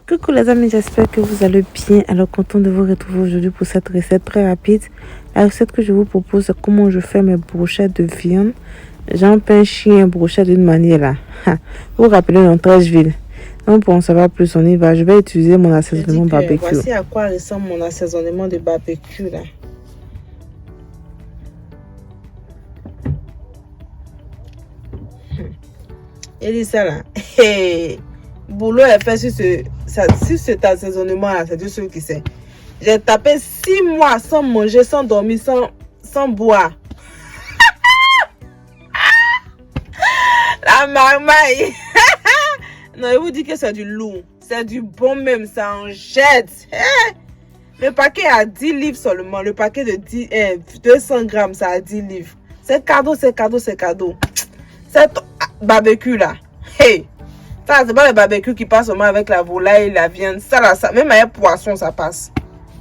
Coucou les amis, j'espère que vous allez bien. Alors content de vous retrouver aujourd'hui pour cette recette très rapide. La recette que je vous propose, c'est comment je fais mes brochettes de viande. J'en peins chien brochette d'une manière là. Vous vous rappelez dans 13 villes. Donc pour en savoir plus, on y va. Je vais utiliser mon assaisonnement barbecue. Voici à quoi ressemble mon assaisonnement de barbecue là. Et dit ça là. Hey. Boulot est fait sur cet assaisonnement là, c'est Dieu seul qui sait. J'ai tapé 6 mois sans manger, sans dormir, sans boire. La marmaille. Non, je vous dis que c'est du lourd. C'est du bon même, ça en jette. Le paquet a 10 livres seulement. Le paquet de 200 grammes, ça a 10 livres. C'est cadeau, c'est cadeau, c'est cadeau. C'est barbecue là. Hey! Ça, c'est pas le barbecue qui passe seulement avec la volaille, la viande. Ça là, ça, même avec poisson, ça passe.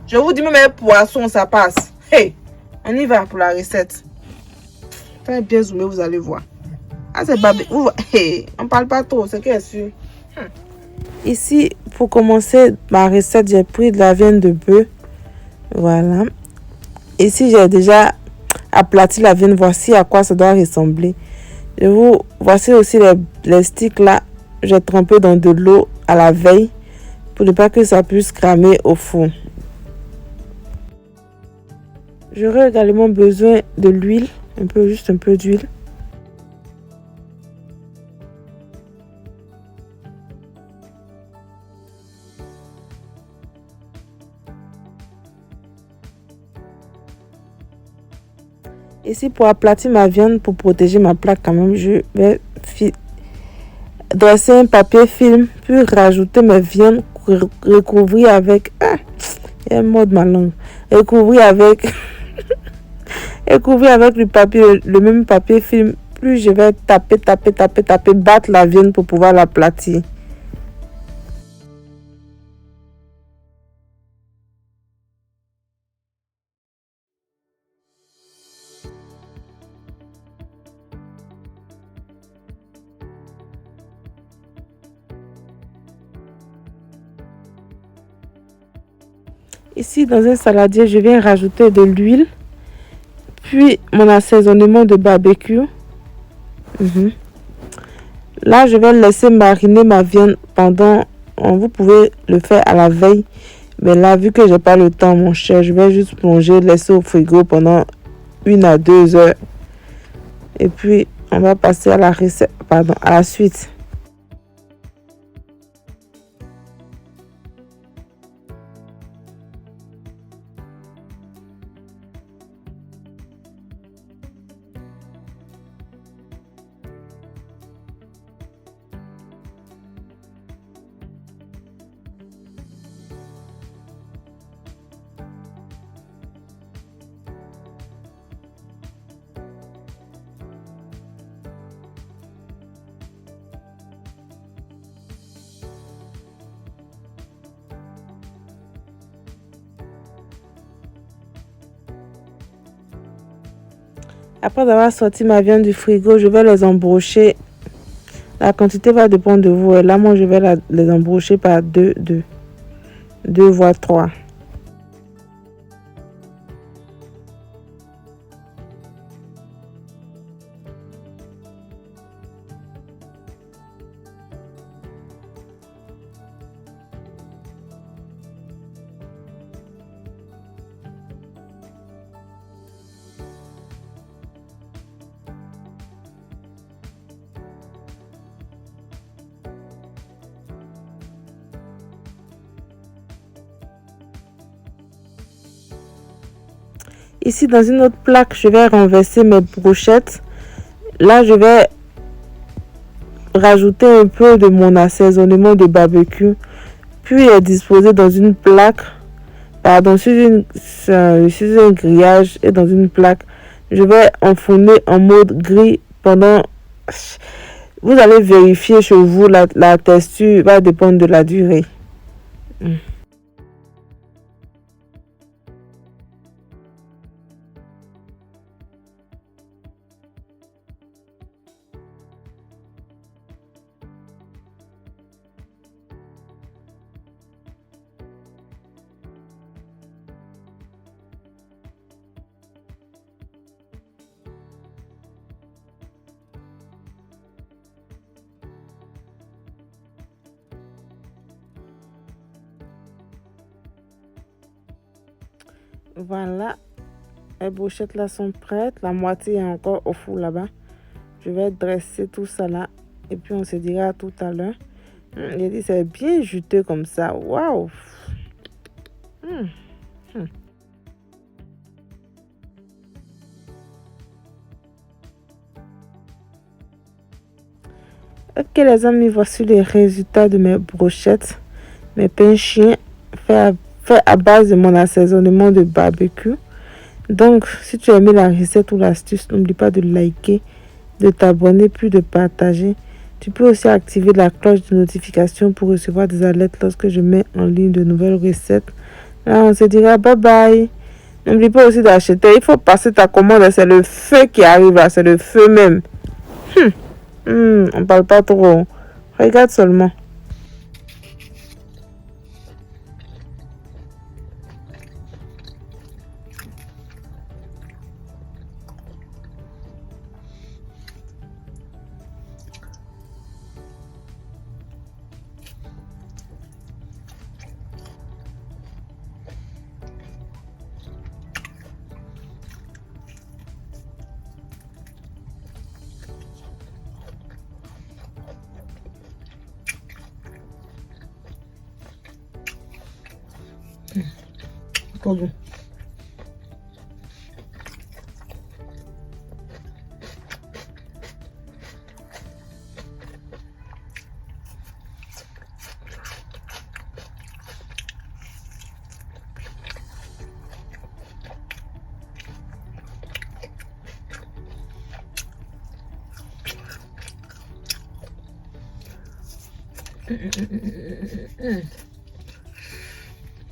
Je vous dis, même avec poisson, ça passe. Hey! On y va pour la recette. Très bien zoomé, vous allez voir. Ah, c'est barbecue. Hey! On parle pas trop, c'est qu'est-ce que Ici, pour commencer ma recette, j'ai pris de la viande de bœuf. Voilà. Ici, j'ai déjà aplati la viande. Voici à quoi ça doit ressembler. Voici aussi les sticks là. J'ai trempé dans de l'eau à la veille pour ne pas que ça puisse cramer au four. J'aurai également besoin de l'huile, juste un peu d'huile. Ici, pour aplatir ma viande, pour protéger ma plaque quand même, je vais dresser un papier film, puis rajouter mes viandes, recouvrir avec... il y a un mot de ma langue. Recouvrir avec... recouvrir avec le même papier film. Puis je vais taper, battre la viande pour pouvoir l'aplatir. Ici, dans un saladier, je viens rajouter de l'huile, puis mon assaisonnement de barbecue. Là, je vais laisser mariner ma viande pendant... Vous pouvez le faire à la veille, mais là, vu que j'ai pas le temps, mon cher, je vais juste plonger, laisser au frigo pendant 1 à 2 heures. Et puis, on va passer à à la suite. Après avoir sorti ma viande du frigo, je vais les embrocher. La quantité va dépendre de vous. Et là, moi, je vais les embrocher par 2 voire 3. Ici, dans une autre plaque, je vais renverser mes brochettes. Là, je vais rajouter un peu de mon assaisonnement de barbecue. Puis les disposer dans une plaque. Sur un grillage et dans une plaque. Je vais enfourner en mode gris pendant... Vous allez vérifier chez vous, la texture va dépendre de la durée. Voilà. Les brochettes là sont prêtes. La moitié est encore au four là-bas. Je vais dresser tout ça là. Et puis on se dira à tout à l'heure. J'ai dit c'est bien juteux comme ça. Waouh. Ok les amis, voici les résultats de mes brochettes. Mes pains chiens faits à base de mon assaisonnement de barbecue. Donc, si tu as aimé la recette ou l'astuce, n'oublie pas de liker, de t'abonner, puis de partager. Tu peux aussi activer la cloche de notification pour recevoir des alertes lorsque je mets en ligne de nouvelles recettes. Là, on se dira bye bye. N'oublie pas aussi d'acheter. Il faut passer ta commande. C'est le feu qui arrive là. C'est le feu même. On parle pas trop. Regarde seulement. Trop bon.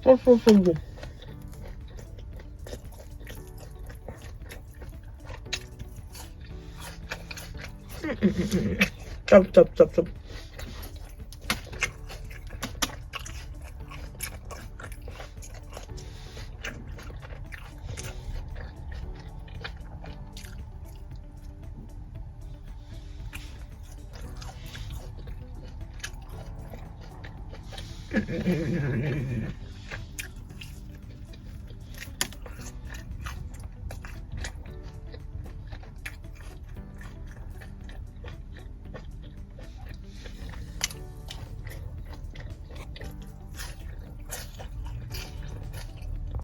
Trop bon. Top, top, top, top.